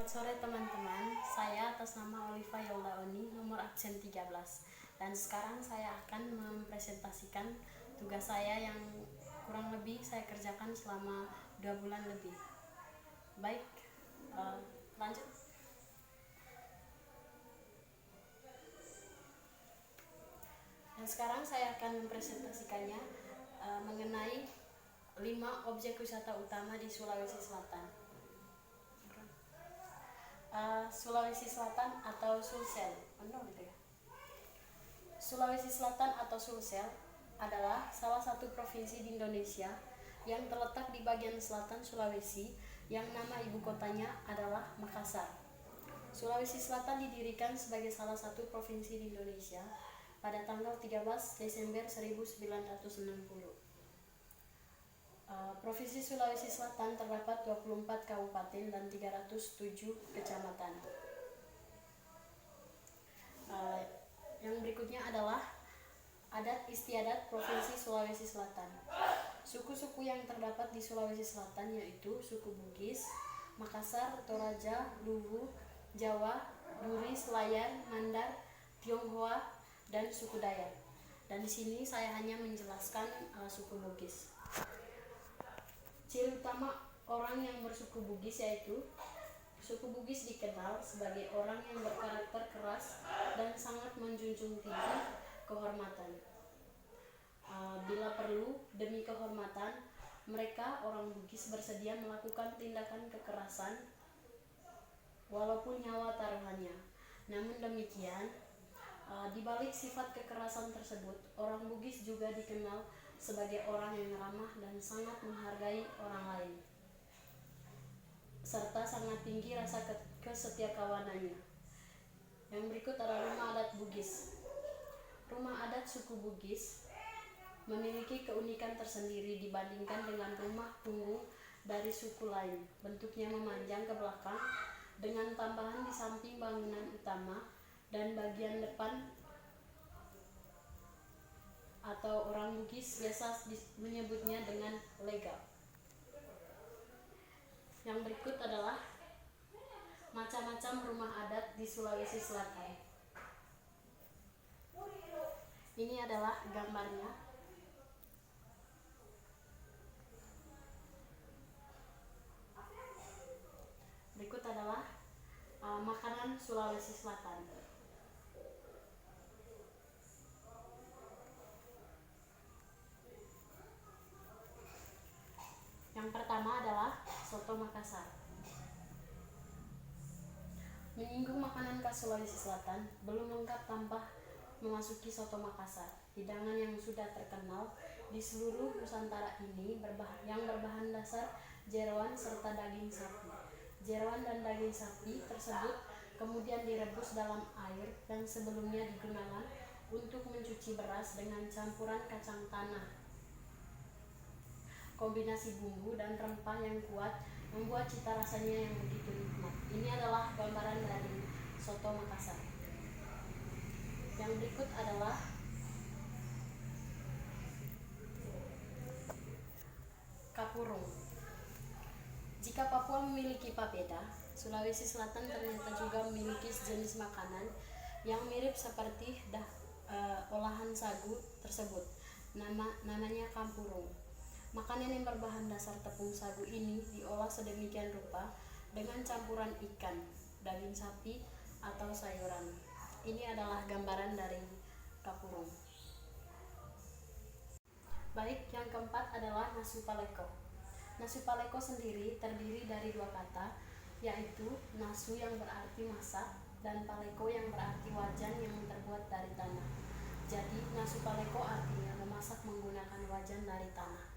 Selamat sore teman-teman, saya atas nama Oliva Yoldaoni, nomor absen 13. Dan sekarang saya akan mempresentasikan tugas saya yang kurang lebih saya kerjakan selama 2 bulan lebih. Baik, lanjut. Dan sekarang saya akan mempresentasikannya mengenai 5 objek wisata utama di Sulawesi Selatan. Sulawesi Selatan atau Sulsel. Sulawesi Selatan atau Sulsel adalah salah satu provinsi di Indonesia yang terletak di bagian selatan Sulawesi yang nama ibu kotanya adalah Makassar. Sulawesi Selatan didirikan sebagai salah satu provinsi di Indonesia pada tanggal 13 Desember 1960. Provinsi Sulawesi Selatan terdapat 24 kabupaten dan 307 kecamatan. Yang berikutnya adalah adat istiadat Provinsi Sulawesi Selatan. Suku-suku yang terdapat di Sulawesi Selatan yaitu suku Bugis, Makassar, Toraja, Luwu, Jawa, Duri, Selayar, Mandar, Tionghoa, dan suku Dayak. Dan di sini saya hanya menjelaskan suku Bugis. Ciri utama orang yang bersuku Bugis yaitu suku Bugis dikenal sebagai orang yang berkarakter keras dan sangat menjunjung tinggi kehormatan. Bila perlu, demi kehormatan, mereka orang Bugis bersedia melakukan tindakan kekerasan walaupun nyawa taruhannya. Namun demikian, di balik sifat kekerasan tersebut, orang Bugis juga dikenal sebagai orang yang ramah dan sangat menghargai orang lain, serta sangat tinggi rasa kesetiakawanannya. Yang berikut adalah rumah adat Bugis. Rumah adat suku Bugis memiliki keunikan tersendiri dibandingkan dengan rumah punggung dari suku lain. Bentuknya memanjang ke belakang dengan tambahan di samping bangunan utama dan bagian depan, atau orang Bugis biasa menyebutnya dengan legap. Yang berikut adalah macam-macam rumah adat di Sulawesi Selatan. Ini adalah gambarnya. Berikut adalah makanan Sulawesi Selatan. Yang pertama adalah soto Makassar. Menyinggung makanan khas Sulawesi Selatan, belum lengkap tanpa memasuki soto Makassar. Hidangan yang sudah terkenal di seluruh Nusantara ini yang berbahan dasar jeroan serta daging sapi. Jeroan dan daging sapi tersebut kemudian direbus dalam air yang sebelumnya digunakan untuk mencuci beras dengan campuran kacang tanah. Kombinasi bumbu dan rempah yang kuat membuat cita rasanya yang begitu nikmat. Ini adalah gambaran dari soto Makassar. Yang berikut adalah kapurung. Jika Papua memiliki papeda, Sulawesi Selatan ternyata juga memiliki sejenis makanan yang mirip seperti olahan sagu tersebut. Namanya kampurung. Makanan yang berbahan dasar tepung sagu ini diolah sedemikian rupa dengan campuran ikan, daging sapi, atau sayuran. Ini adalah gambaran dari kapurung. Baik, yang keempat adalah nasu paleko. Nasu paleko sendiri terdiri dari 2 kata, yaitu nasu yang berarti masak dan paleko yang berarti wajan yang terbuat dari tanah. Jadi, nasu paleko artinya memasak menggunakan wajan dari tanah.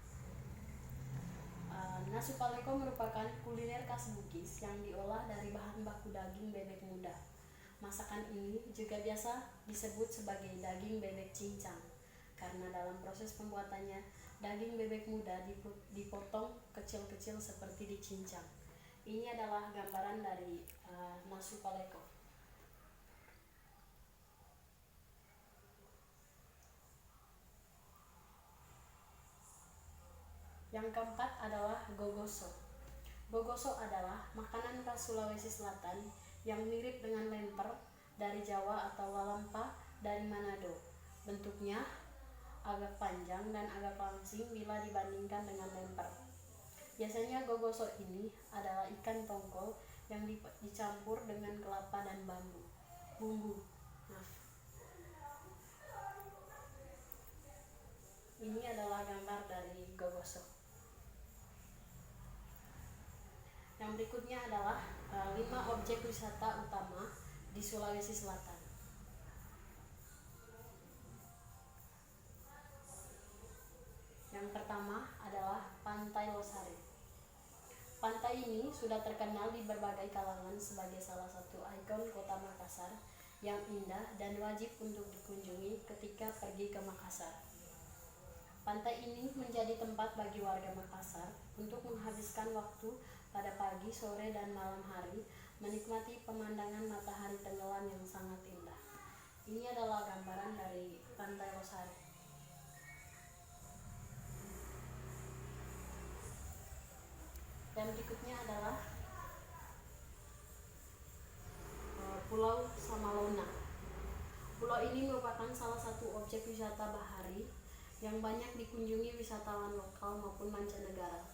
Nasu paleko merupakan kuliner khas Bugis yang diolah dari bahan baku daging bebek muda. Masakan ini juga biasa disebut sebagai daging bebek cincang, karena dalam proses pembuatannya, daging bebek muda dipotong kecil-kecil seperti dicincang. Ini adalah gambaran dari nasu paleko. Yang keempat adalah gogoso. Gogoso adalah makanan khas Sulawesi Selatan yang mirip dengan lemper dari Jawa atau lalampa dari Manado. Bentuknya agak panjang dan agak langsing bila dibandingkan dengan lemper. Biasanya gogoso ini adalah ikan tongkol yang dicampur dengan kelapa dan bumbu. Ini adalah gambar dari gogoso. Yang berikutnya adalah 5 objek wisata utama di Sulawesi Selatan. Yang pertama adalah Pantai Losari. Pantai ini sudah terkenal di berbagai kalangan sebagai salah satu ikon kota Makassar yang indah dan wajib untuk dikunjungi ketika pergi ke Makassar. Pantai ini menjadi tempat bagi warga Makassar untuk menghabiskan waktu pada pagi, sore, dan malam hari menikmati pemandangan matahari tenggelam yang sangat indah. Ini adalah gambaran dari Pantai Losari. Dan berikutnya adalah Pulau Samalona. Pulau ini merupakan salah satu objek wisata bahari yang banyak dikunjungi wisatawan lokal maupun mancanegara.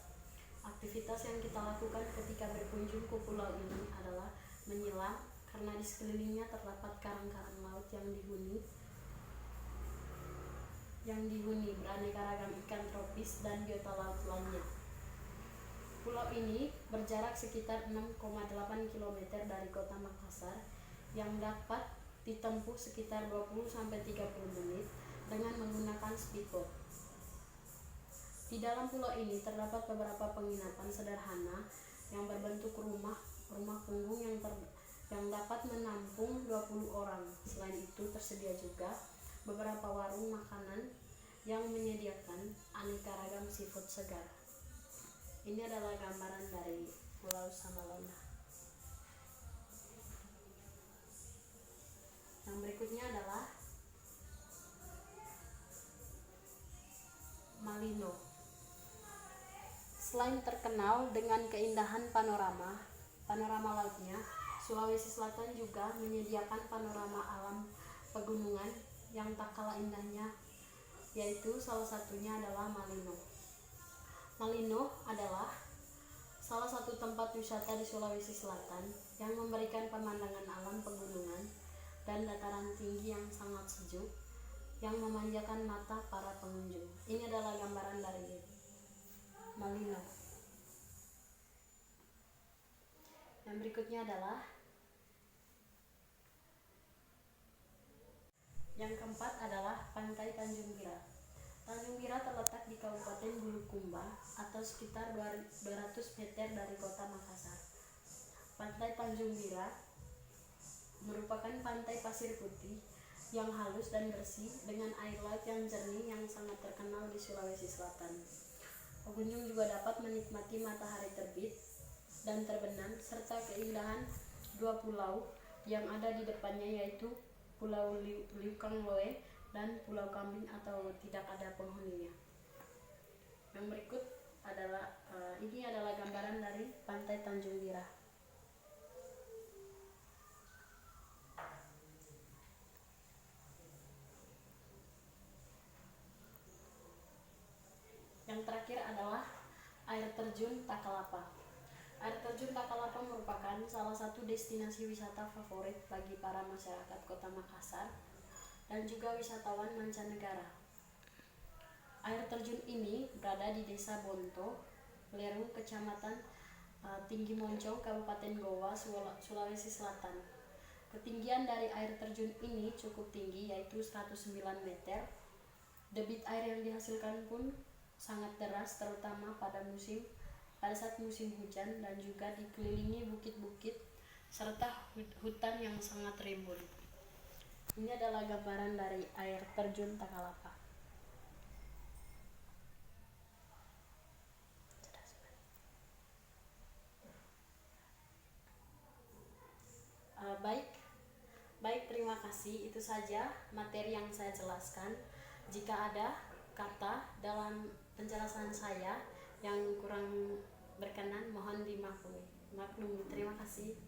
Aktivitas yang kita lakukan ketika berkunjung ke pulau ini adalah menyelam karena di sekelilingnya terdapat karang-karang laut yang dihuni beraneka ragam ikan tropis dan biota laut lainnya. Pulau ini berjarak sekitar 6,8 km dari kota Makassar yang dapat ditempuh sekitar 20-30 menit dengan menggunakan speedboat. Di dalam pulau ini terdapat beberapa penginapan sederhana yang berbentuk rumah punggung yang dapat menampung 20 orang. Selain itu tersedia juga beberapa warung makanan yang menyediakan aneka ragam seafood segar. Ini adalah gambaran dari Pulau Samalona. Yang berikutnya adalah Malino. Selain terkenal dengan keindahan panorama lautnya, Sulawesi Selatan juga menyediakan panorama alam pegunungan yang tak kalah indahnya, yaitu salah satunya adalah Malino. Malino adalah salah satu tempat wisata di Sulawesi Selatan yang memberikan pemandangan alam pegunungan dan dataran tinggi yang sangat sejuk yang memanjakan mata para pengunjung. Ini adalah gambaran dari Malino. Yang berikutnya adalah yang keempat adalah Pantai Tanjung Bira. Tanjung Bira terletak di Kabupaten Bulukumba atau sekitar 200 meter dari kota Makassar. Pantai Tanjung Bira merupakan pantai pasir putih yang halus dan bersih dengan air laut yang jernih yang sangat terkenal di Sulawesi Selatan. Pengunjung juga dapat menikmati matahari terbit dan terbenam serta keindahan dua pulau yang ada di depannya, yaitu Pulau Liukangloe dan Pulau Kambing atau tidak ada penghuninya. Yang berikut adalah ini adalah gambaran dari Pantai Tanjung Bira. Yang terakhir adalah air terjun Takalapa. Air terjun Takalapa merupakan salah satu destinasi wisata favorit bagi para masyarakat kota Makassar dan juga wisatawan mancanegara. Air terjun ini berada di Desa Bonto, Leru, Kecamatan Tinggi Moncong, Kabupaten Goa, Sulawesi Selatan. Ketinggian dari air terjun ini cukup tinggi, yaitu 109 meter. Debit air yang dihasilkan pun sangat deras, terutama pada saat musim hujan, dan juga dikelilingi bukit-bukit serta hutan yang sangat rimbun. Ini adalah gambaran dari air terjun Takalapa. Baik, terima kasih. Itu saja materi yang saya jelaskan. Jika ada kata dalam penjelasan saya yang kurang berkenan mohon dimaklumi. Terima kasih.